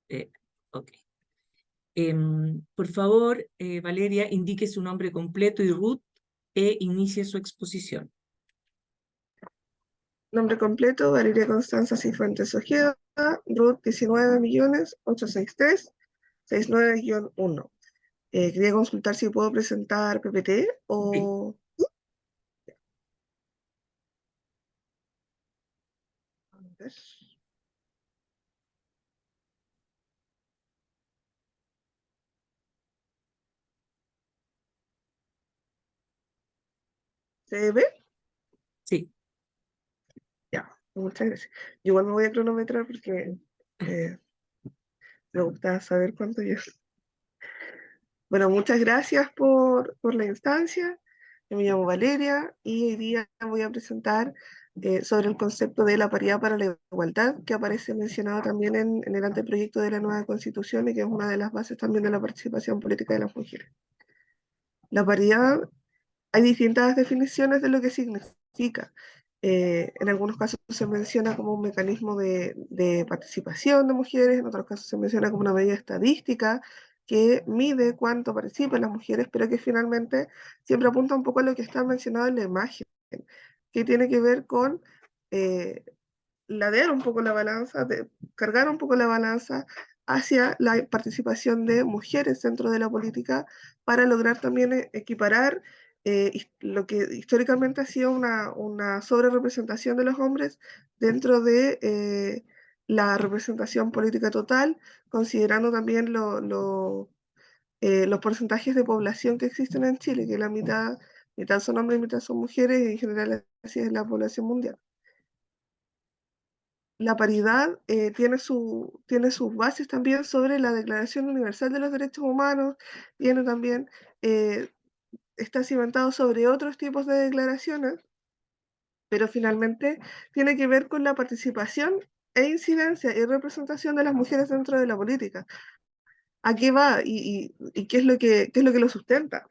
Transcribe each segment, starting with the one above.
Eh, ok. Por favor, Valeria, indique su nombre completo y RUT e inicie su exposición. Nombre completo, Valeria Constanza Cifuentes Ojeda, RUT 19.863-69-1. Quería consultar si puedo presentar PPT Sí. o... A ver. ¿Se ve? Sí. Ya, muchas gracias. Yo igual me voy a cronometrar porque eh, me gusta saber cuánto yo. Bueno, muchas gracias por la instancia. Yo me llamo Valeria y hoy día voy a presentar sobre el concepto de la paridad para la igualdad, que aparece mencionado también en el anteproyecto de la nueva Constitución y que es una de las bases también de la participación política de las mujeres. La paridad, hay distintas definiciones de lo que significa. En algunos casos se menciona como un mecanismo de participación de mujeres, en otros casos se menciona como una medida estadística que mide cuánto participan las mujeres, pero que finalmente siempre apunta un poco a lo que está mencionado en la imagen, que tiene que ver con eh, ladear un poco la balanza, de cargar un poco la balanza hacia la participación de mujeres dentro de la política para lograr también equiparar lo que históricamente ha sido una sobrerepresentación de los hombres dentro de la representación política total, considerando también los porcentajes de población que existen en Chile, que la mitad son hombres y mitad son mujeres, y en general así es la población mundial. La paridad tiene sus bases también sobre la Declaración Universal de los Derechos Humanos, tiene también, eh, está cimentado sobre otros tipos de declaraciones, pero finalmente tiene que ver con la participación e incidencia y representación de las mujeres dentro de la política. ¿A qué va y qué es lo que lo sustenta?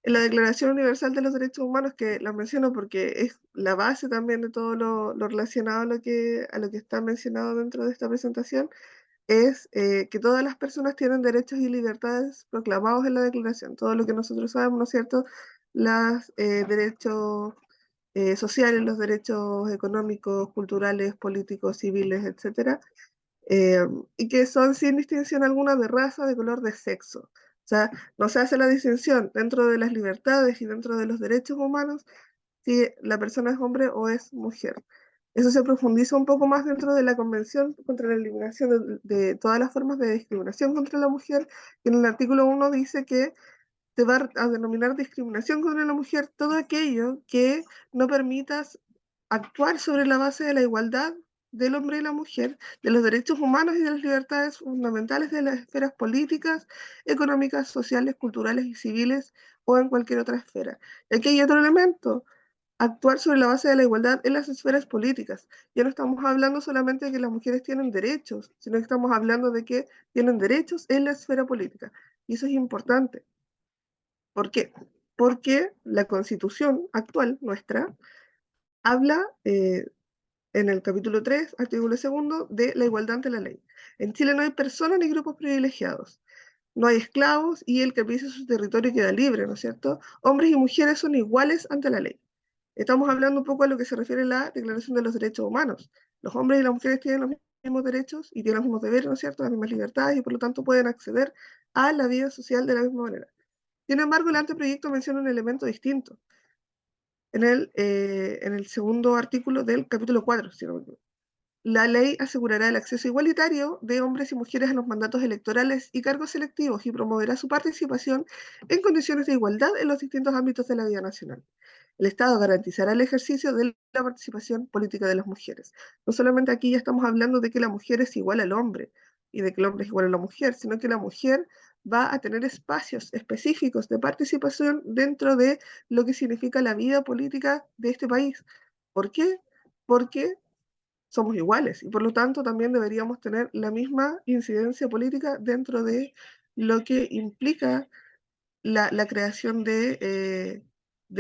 En la Declaración Universal de los Derechos Humanos, que la menciono porque es la base también de todo lo relacionado a lo que está mencionado dentro de esta presentación, es que todas las personas tienen derechos y libertades proclamados en la Declaración. Todo lo que nosotros sabemos, ¿no es cierto? Los derechos sociales, los derechos económicos, culturales, políticos, civiles, etcétera, eh, y que son sin distinción alguna de raza, de color, de sexo. O sea, no se hace la distinción dentro de las libertades y dentro de los derechos humanos si la persona es hombre o es mujer. Eso se profundiza un poco más dentro de la Convención contra la Eliminación de todas las formas de discriminación contra la mujer, que en el artículo 1 dice que se va a denominar discriminación contra la mujer todo aquello que no permitas actuar sobre la base de la igualdad del hombre y la mujer, de los derechos humanos y de las libertades fundamentales de las esferas políticas, económicas, sociales, culturales y civiles o en cualquier otra esfera. Y aquí hay otro elemento, actuar sobre la base de la igualdad en las esferas políticas. Ya no estamos hablando solamente de que las mujeres tienen derechos, sino que estamos hablando de que tienen derechos en la esfera política. Y eso es importante. ¿Por qué? Porque la constitución actual nuestra habla en el capítulo 3, artículo segundo, de la igualdad ante la ley. En Chile no hay personas ni grupos privilegiados, no hay esclavos y el que pise su territorio queda libre, ¿no es cierto? Hombres y mujeres son iguales ante la ley. Estamos hablando un poco a lo que se refiere a la Declaración de los Derechos Humanos. Los hombres y las mujeres tienen los mismos derechos y tienen los mismos deberes, ¿no es cierto? Las mismas libertades y por lo tanto pueden acceder a la vida social de la misma manera. Sin embargo, el anteproyecto menciona un elemento distinto en el segundo artículo del capítulo 4, si no me equivoco. La ley asegurará el acceso igualitario de hombres y mujeres a los mandatos electorales y cargos selectivos y promoverá su participación en condiciones de igualdad en los distintos ámbitos de la vida nacional. El Estado garantizará el ejercicio de la participación política de las mujeres. No solamente aquí ya estamos hablando de que la mujer es igual al hombre y de que el hombre es igual a la mujer, sino que la mujer va a tener espacios específicos de participación dentro de lo que significa la vida política de este país. ¿Por qué? Porque somos iguales y por lo tanto también deberíamos tener la misma incidencia política dentro de lo que implica la creación de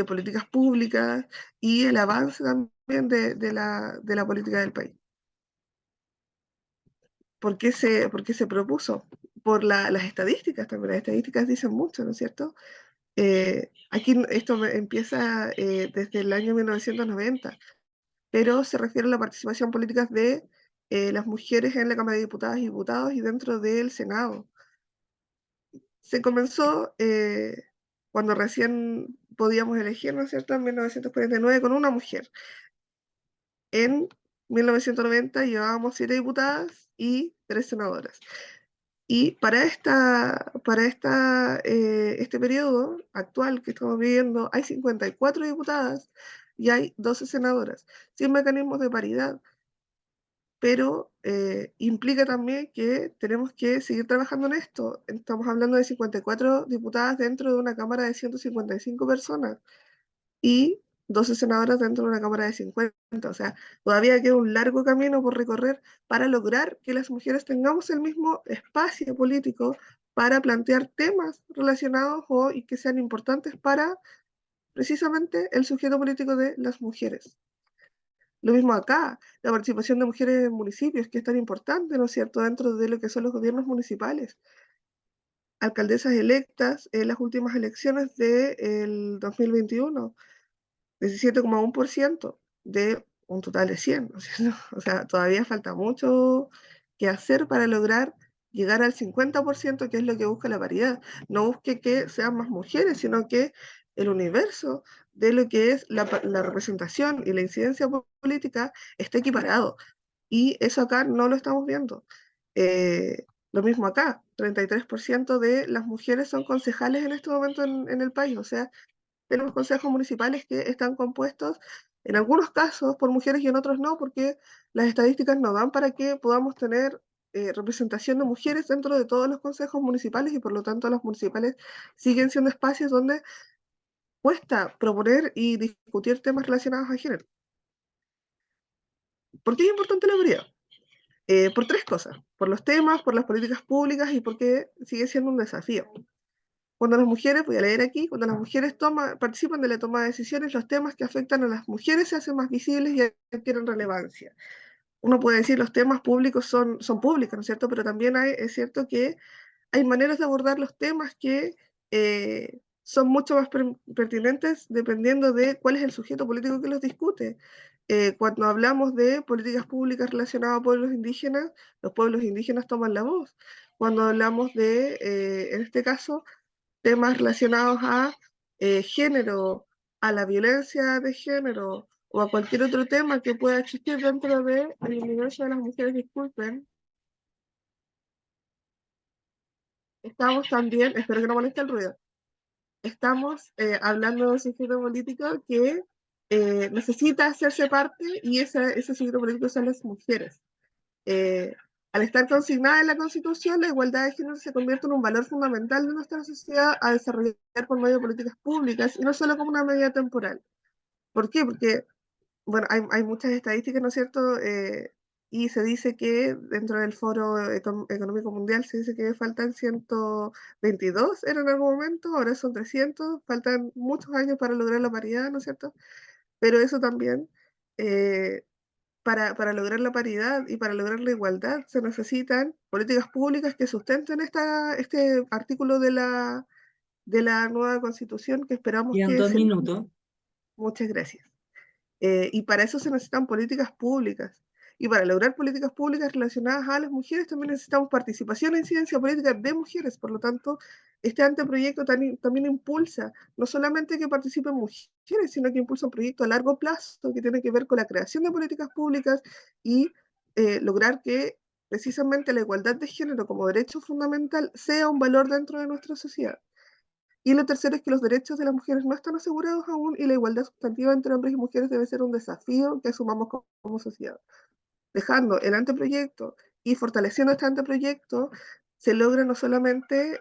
políticas públicas y el avance también de la política del país. por qué se propuso? Por las estadísticas también. Las estadísticas dicen mucho, ¿no es cierto? Aquí esto empieza desde el año 1990, pero se refiere a la participación política de las mujeres en la Cámara de Diputadas y Diputados y dentro del Senado. Se comenzó cuando recién podíamos elegir, ¿no es cierto?, en 1949 con una mujer. En 1990 llevábamos 7 diputadas y 3 senadoras. Y este periodo actual que estamos viviendo, hay 54 diputadas y hay 12 senadoras, sin mecanismos de paridad, pero implica también que tenemos que seguir trabajando en esto. Estamos hablando de 54 diputadas dentro de una Cámara de 155 personas y 12 senadoras dentro de una Cámara de 50. O sea, todavía queda un largo camino por recorrer para lograr que las mujeres tengamos el mismo espacio político para plantear temas relacionados y que sean importantes para precisamente el sujeto político de las mujeres. Lo mismo acá, la participación de mujeres en municipios, que es tan importante, ¿no es cierto?, dentro de lo que son los gobiernos municipales. Alcaldesas electas en las últimas elecciones del 2021, 17,1% de un total de 100, ¿no es cierto? O sea, todavía falta mucho que hacer para lograr llegar al 50%, que es lo que busca la paridad. No busque que sean más mujeres, sino que el universo de lo que es la representación y la incidencia política esté equiparado. Y eso acá no lo estamos viendo. Lo mismo acá, 33% de las mujeres son concejales en este momento en el país, o sea, tenemos consejos municipales que están compuestos en algunos casos por mujeres y en otros no, porque las estadísticas no dan para que podamos tener representación de mujeres dentro de todos los consejos municipales y por lo tanto los municipales siguen siendo espacios donde cuesta proponer y discutir temas relacionados a género. ¿Por qué es importante la paridad? Por 3 cosas, por los temas, por las políticas públicas y porque sigue siendo un desafío. Cuando las mujeres, voy a leer aquí, cuando las mujeres participan de la toma de decisiones, los temas que afectan a las mujeres se hacen más visibles y adquieren relevancia. Uno puede decir los temas públicos son públicos, ¿no es cierto? Pero también es cierto que hay maneras de abordar los temas que son mucho más pertinentes dependiendo de cuál es el sujeto político que los discute. Cuando hablamos de políticas públicas relacionadas a pueblos indígenas, los pueblos indígenas toman la voz. Cuando hablamos de, en este caso, temas relacionados a género, a la violencia de género o a cualquier otro tema que pueda existir dentro del universo de las mujeres, disculpen, estamos también, espero que no moleste el ruido, estamos hablando de un sujeto político que necesita hacerse parte y ese sujeto político son las mujeres. Eh, Al estar consignada en la Constitución, la igualdad de género se convierte en un valor fundamental de nuestra sociedad a desarrollar por medio de políticas públicas y no solo como una medida temporal. ¿Por qué? Porque, bueno, hay muchas estadísticas, ¿no es cierto? Y se dice que dentro del Foro Económico Mundial se dice que faltan 122, era en algún momento, ahora son 300, faltan muchos años para lograr la paridad, ¿no es cierto? Pero eso también, eh, para lograr la paridad y para lograr la igualdad se necesitan políticas públicas que sustenten este artículo de la nueva Constitución que esperamos Quedan que 2 se... minutos. Muchas gracias. Y para eso se necesitan políticas públicas. Y para lograr políticas públicas relacionadas a las mujeres también necesitamos participación e incidencia política de mujeres. Por lo tanto, este anteproyecto también impulsa no solamente que participen mujeres, sino que impulsa un proyecto a largo plazo que tiene que ver con la creación de políticas públicas y lograr que precisamente la igualdad de género como derecho fundamental sea un valor dentro de nuestra sociedad. Y lo tercero es que los derechos de las mujeres no están asegurados aún y la igualdad sustantiva entre hombres y mujeres debe ser un desafío que asumamos como sociedad. Dejando el anteproyecto y fortaleciendo este anteproyecto, se logra no solamente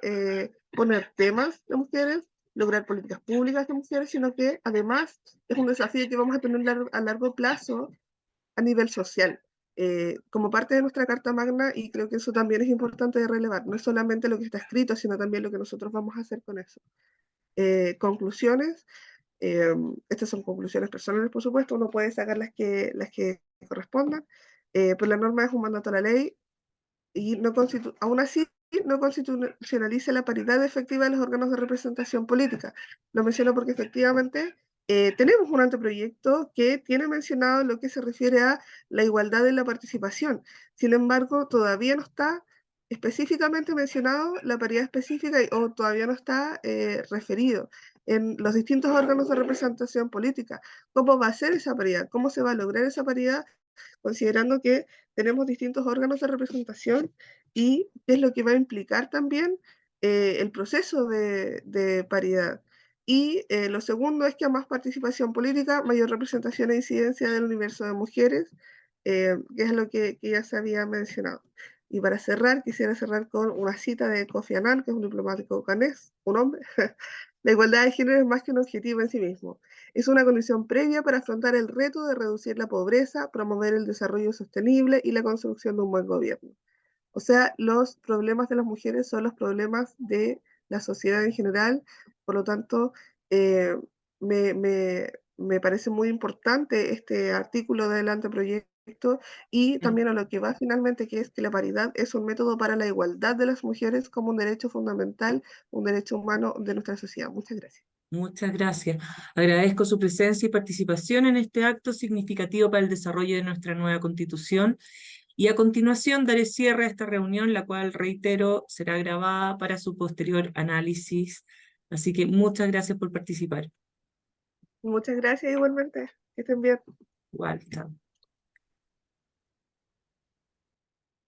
poner temas de mujeres, lograr políticas públicas de mujeres, sino que además es un desafío que vamos a tener a largo plazo a nivel social. Como parte de nuestra Carta Magna, y creo que eso también es importante de relevar, no es solamente lo que está escrito, sino también lo que nosotros vamos a hacer con eso. Conclusiones. Estas son conclusiones personales, por supuesto, uno puede sacar las que correspondan, pero la norma es un mandato a la ley, y aún así no constitucionaliza la paridad efectiva de los órganos de representación política. Lo menciono porque efectivamente tenemos un anteproyecto que tiene mencionado lo que se refiere a la igualdad en la participación. Sin embargo, todavía no está específicamente mencionado la paridad específica o todavía no está referido en los distintos órganos de representación política. ¿Cómo va a ser esa paridad? ¿Cómo se va a lograr esa paridad? Considerando que tenemos distintos órganos de representación y qué es lo que va a implicar también el proceso de paridad. Y lo segundo es que a más participación política, mayor representación e incidencia del universo de mujeres, que es lo que ya se había mencionado. Y para cerrar, quisiera cerrar con una cita de Kofi Annan, que es un diplomático ganés, un hombre. La igualdad de género es más que un objetivo en sí mismo. Es una condición previa para afrontar el reto de reducir la pobreza, promover el desarrollo sostenible y la construcción de un buen gobierno. O sea, los problemas de las mujeres son los problemas de la sociedad en general, por lo tanto, eh, me, me, me parece muy importante este artículo del anteproyecto y también a lo que va finalmente, que es que la paridad es un método para la igualdad de las mujeres como un derecho fundamental, un derecho humano de nuestra sociedad. Muchas gracias. Muchas gracias. Agradezco su presencia y participación en este acto significativo para el desarrollo de nuestra nueva Constitución. Y a continuación daré cierre a esta reunión, la cual, reitero, será grabada para su posterior análisis. Así que muchas gracias por participar. Muchas gracias igualmente. Que estén bien. Igual, chao.